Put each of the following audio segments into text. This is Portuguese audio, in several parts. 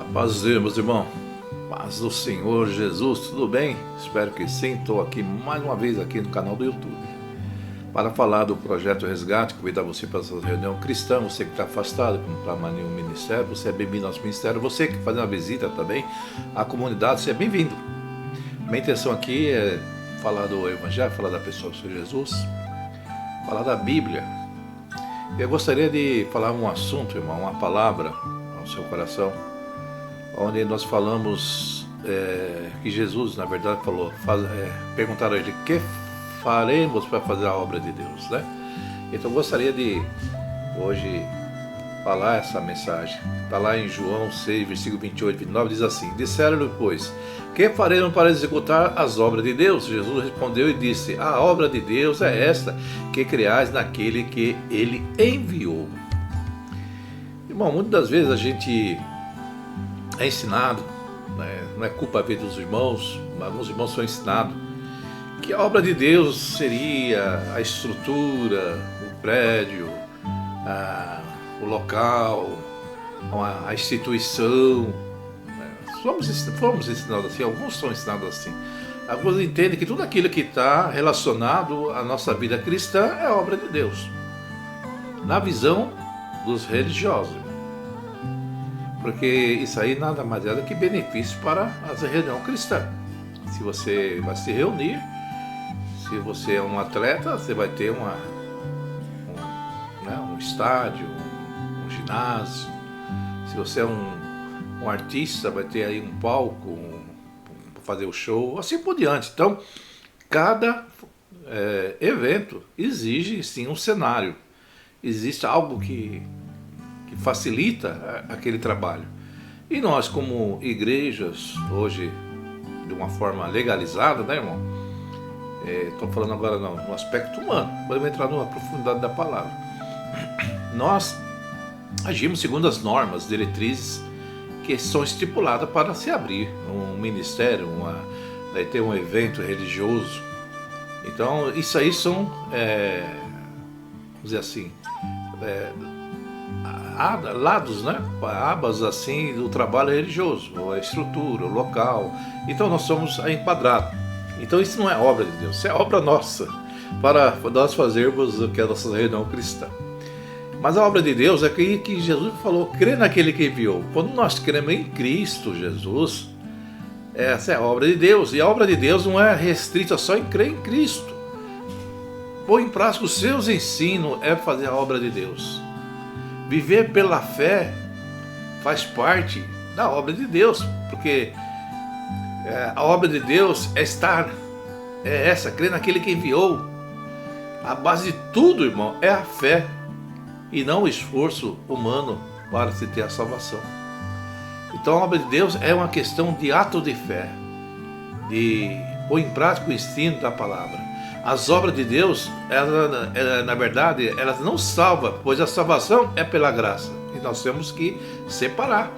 A paz de Deus, meus irmãos. Paz do Senhor Jesus, tudo bem? Espero que sim. Estou aqui mais uma vez aqui no canal do YouTube para falar do projeto Resgate, convidar você para essa reunião cristã. Você que está afastado, que não está mais nenhum ministério, você é bem-vindo ao nosso ministério. Você que faz uma visita também à comunidade, você é bem-vindo. Minha intenção aqui é falar do Evangelho, falar da pessoa do Senhor Jesus, falar da Bíblia. Eu gostaria de falar um assunto, irmão, uma palavra ao seu coração, onde nós falamos que Jesus, na verdade, falou, perguntaram a ele, o que faremos para fazer a obra de Deus, né? Então eu gostaria de hoje falar essa mensagem. Está lá em João 6, versículo 28 e 29, diz assim: disseram-lhe, pois, que faremos para executar as obras de Deus? Jesus respondeu e disse: a obra de Deus é esta, que creais naquele que ele enviou. Irmão, muitas das vezes a gente é ensinado, né? Não é culpa ver dos irmãos, mas alguns irmãos são ensinados que a obra de Deus seria a estrutura, o prédio, o local, a instituição. Fomos ensinados assim, alguns são ensinados assim. Alguns entendem que tudo aquilo que está relacionado à nossa vida cristã é obra de Deus, na visão dos religiosos. Porque isso aí nada mais é do que benefício para a reunião cristã. Se você vai se reunir, se você é um atleta, você vai ter um estádio, um ginásio. Se você é um artista, vai ter aí um palco para fazer o show, assim por diante. Então, cada evento exige sim um cenário. Existe algo que facilita aquele trabalho. E nós, como igrejas, hoje, de uma forma legalizada, né, irmão? Estou falando agora no aspecto humano, podemos entrar na profundidade da palavra. Nós agimos segundo as normas, diretrizes que são estipuladas para se abrir um ministério, vai ter um evento religioso. Então, isso aí são, vamos dizer assim, lados, né? Abas assim do trabalho religioso, a estrutura, o local. Então nós somos enquadrados. Então isso não é obra de Deus, isso é obra nossa, para nós fazermos o que é a nossa reunião cristã. Mas a obra de Deus é que Jesus falou, crê naquele que enviou. Quando nós cremos em Cristo Jesus, essa é a obra de Deus. E a obra de Deus não é restrita só em crer em Cristo. Pôr em prática os seus ensinos é fazer a obra de Deus. Viver pela fé faz parte da obra de Deus, porque a obra de Deus é crer naquele que enviou. A base de tudo, irmão, é a fé e não o esforço humano para se ter a salvação. Então a obra de Deus é uma questão de ato de fé, de pôr em prática o ensino da palavra. As obras de Deus, na verdade, elas não salvam, pois a salvação é pela graça. E nós temos que separar.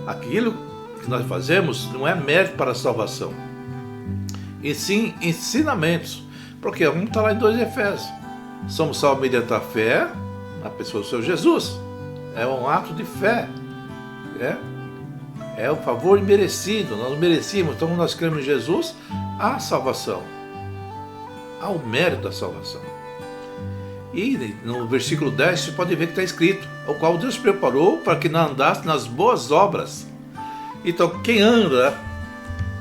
Aquilo que nós fazemos não é mérito para a salvação, e sim ensinamentos. Porque vamos estar lá em 2 Efésios. Somos salvos mediante a fé na pessoa do Senhor Jesus. É um ato de fé. É um favor imerecido. Nós não merecíamos. Então nós cremos em Jesus, há salvação. Há o mérito da salvação. E no versículo 10 você pode ver que está escrito: o qual Deus preparou para que não andasse nas boas obras. Então quem anda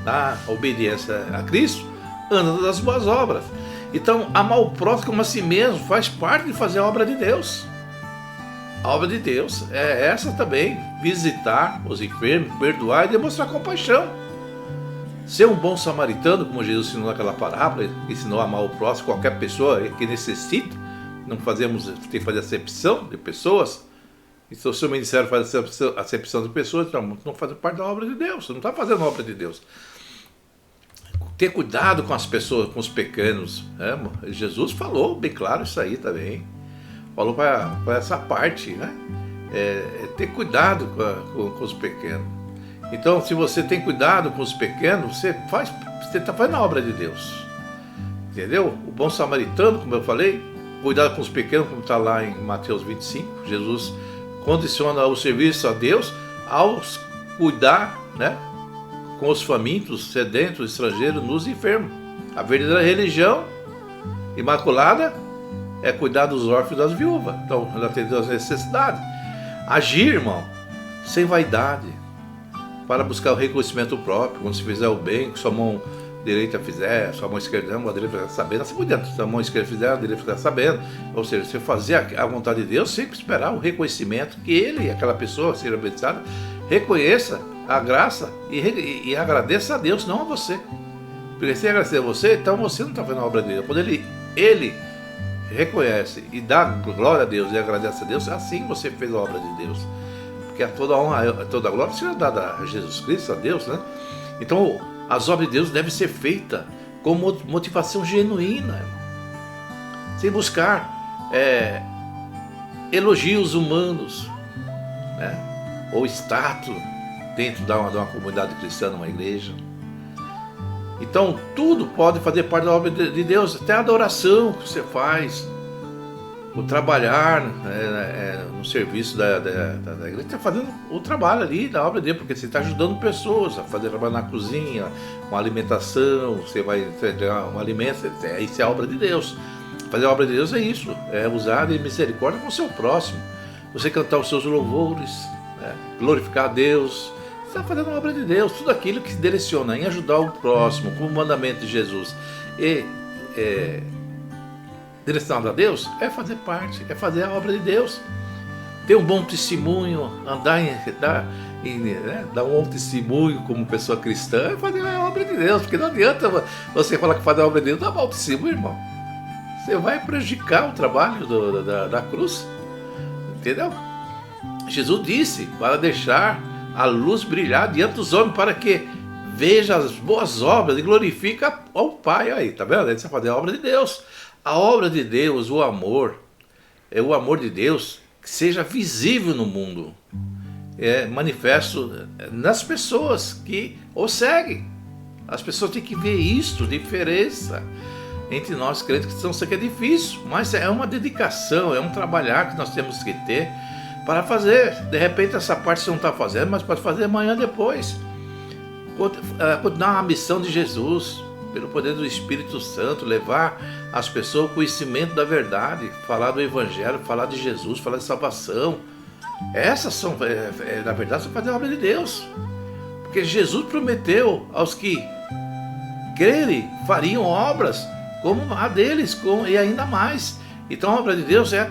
na obediência a Cristo, anda nas boas obras. Então amar o próximo como a si mesmo faz parte de fazer a obra de Deus. A obra de Deus é essa também: visitar os enfermos, perdoar e demonstrar compaixão. Ser um bom samaritano, como Jesus ensinou naquela parábola, ensinou a amar o próximo, qualquer pessoa que necessita. Não tem que fazer acepção de pessoas. Então, se o seu ministério faz acepção de pessoas, então não faz parte da obra de Deus. Você não está fazendo a obra de Deus. Ter cuidado com as pessoas, com os pequenos. Jesus falou bem claro isso aí também. Falou para essa parte, né? Ter cuidado com os pequenos. Então, se você tem cuidado com os pequenos, você está fazendo a obra de Deus. Entendeu? O bom samaritano, como eu falei, cuidado com os pequenos, como está lá em Mateus 25. Jesus condiciona o serviço a Deus aos cuidar, né, com os famintos, sedentos, estrangeiros, nus e enfermos. A verdadeira religião imaculada é cuidar dos órfãos e das viúvas. Então, ela tem as necessidades. Agir, irmão, sem vaidade, para buscar o reconhecimento próprio. Quando se fizer o bem, que sua mão direita fizer, sua mão esquerda não, a direita fizer sabendo, assim por diante. Sua mão esquerda fizer, a direita fizer sabendo. Ou seja, você fazer a vontade de Deus, sempre esperar o reconhecimento que ele, aquela pessoa, seja abençoada, reconheça a graça e agradeça a Deus, não a você. Porque se agradecer a você, então você não está fazendo a obra de Deus. Quando ele reconhece e dá glória a Deus e agradece a Deus, assim você fez a obra de Deus. Porque toda a honra, toda a glória será dada a Jesus Cristo, a Deus, né? Então, as obras de Deus devem ser feitas com motivação genuína, irmão. Sem buscar elogios humanos, né? Ou status dentro de uma comunidade cristã, numa igreja. Então, tudo pode fazer parte da obra de Deus, até a adoração que você faz, o trabalhar no serviço da igreja, está fazendo o trabalho ali da obra de Deus, porque você está ajudando pessoas a fazer trabalho na cozinha, uma alimentação, você vai entregar um alimento, isso é a obra de Deus. Fazer a obra de Deus é isso, é usar de misericórdia com o seu próximo, você cantar os seus louvores, glorificar a Deus. Você está fazendo a obra de Deus, tudo aquilo que se direciona em ajudar o próximo, com o mandamento de Jesus e direcionado a Deus, é fazer parte, é fazer a obra de Deus. Ter um bom testemunho, dar um bom testemunho como pessoa cristã, é fazer a obra de Deus, porque não adianta você falar que fazer a obra de Deus, dá bom testemunho, irmão. Você vai prejudicar o trabalho da cruz, entendeu? Jesus disse para deixar a luz brilhar diante dos homens, para que veja as boas obras e glorifique ao Pai. Aí, tá vendo? Aí você vai fazer a obra de Deus. A obra de Deus, o amor de Deus que seja visível no mundo, manifesto nas pessoas que o seguem. As pessoas têm que ver isso, diferença entre nós crentes cristãos. Isso aqui é difícil, mas é uma dedicação, é um trabalhar que nós temos que ter para fazer. De repente essa parte você não está fazendo, mas pode fazer amanhã, depois. Continuar a missão de Jesus, pelo poder do Espírito Santo, levar as pessoas ao conhecimento da verdade, falar do Evangelho, falar de Jesus, falar de salvação. Essas são, na verdade, são fazer a obra de Deus. Porque Jesus prometeu aos que crerem, fariam obras como a deles, e ainda mais. Então a obra de Deus é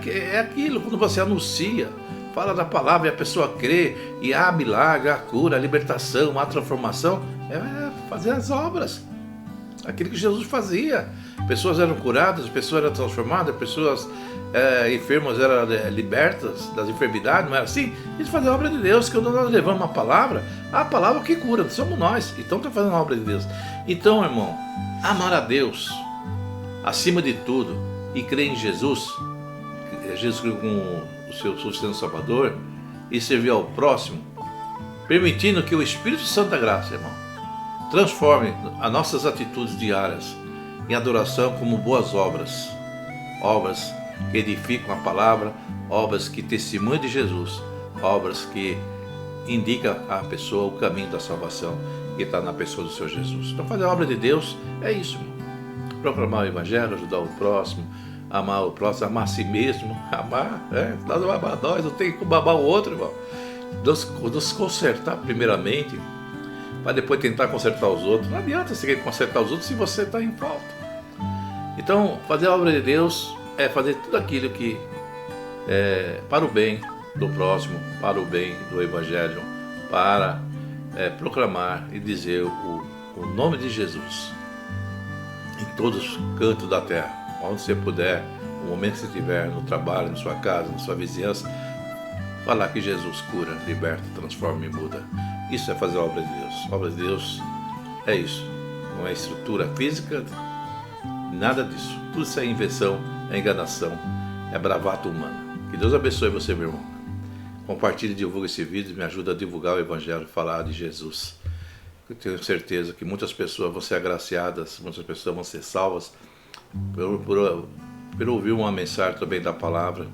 aquilo, quando você anuncia, fala da palavra e a pessoa crê, e há milagre, há cura, há libertação, há transformação, é fazer as obras. Aquilo que Jesus fazia. Pessoas eram curadas, pessoas eram transformadas, pessoas enfermas eram libertas das enfermidades, não era assim? Isso fazia a obra de Deus, que quando nós levamos uma palavra, a palavra que cura, somos nós, então está fazendo a obra de Deus. Então, irmão, amar a Deus acima de tudo e crer em Jesus como o seu sustento salvador, e servir ao próximo, permitindo que o Espírito Santo da graça, irmão, transforme as nossas atitudes diárias em adoração como boas obras, obras que edificam a palavra, obras que testemunham de Jesus, obras que indicam à pessoa o caminho da salvação que está na pessoa do Senhor Jesus. Então fazer a obra de Deus é isso, irmão. Proclamar o Evangelho, ajudar o próximo, amar o próximo, amar a si mesmo, nós vamos amar nós, não tem como amar o outro, irmão. Nos consertar primeiramente, para depois tentar consertar os outros. Não adianta você querer consertar os outros se você está em falta. Então, fazer a obra de Deus é fazer tudo aquilo que é para o bem do próximo, para o bem do Evangelho, para proclamar e dizer o nome de Jesus em todos os cantos da terra, onde você puder, no momento que você estiver, no trabalho, na sua casa, na sua vizinhança, falar que Jesus cura, liberta, transforma e muda. Isso é fazer a obra de Deus. A obra de Deus é isso. Não é estrutura física, nada disso. Tudo isso é invenção, é enganação, é bravata humana. Que Deus abençoe você, meu irmão. Compartilhe e divulgue esse vídeo, me ajuda a divulgar o Evangelho, falar de Jesus. Eu tenho certeza que muitas pessoas vão ser agraciadas, muitas pessoas vão ser salvas por ouvir uma mensagem também da palavra,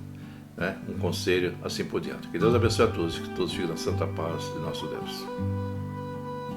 né, um conselho, assim por diante. Que Deus abençoe a todos, que todos fiquem na santa paz de nosso Deus.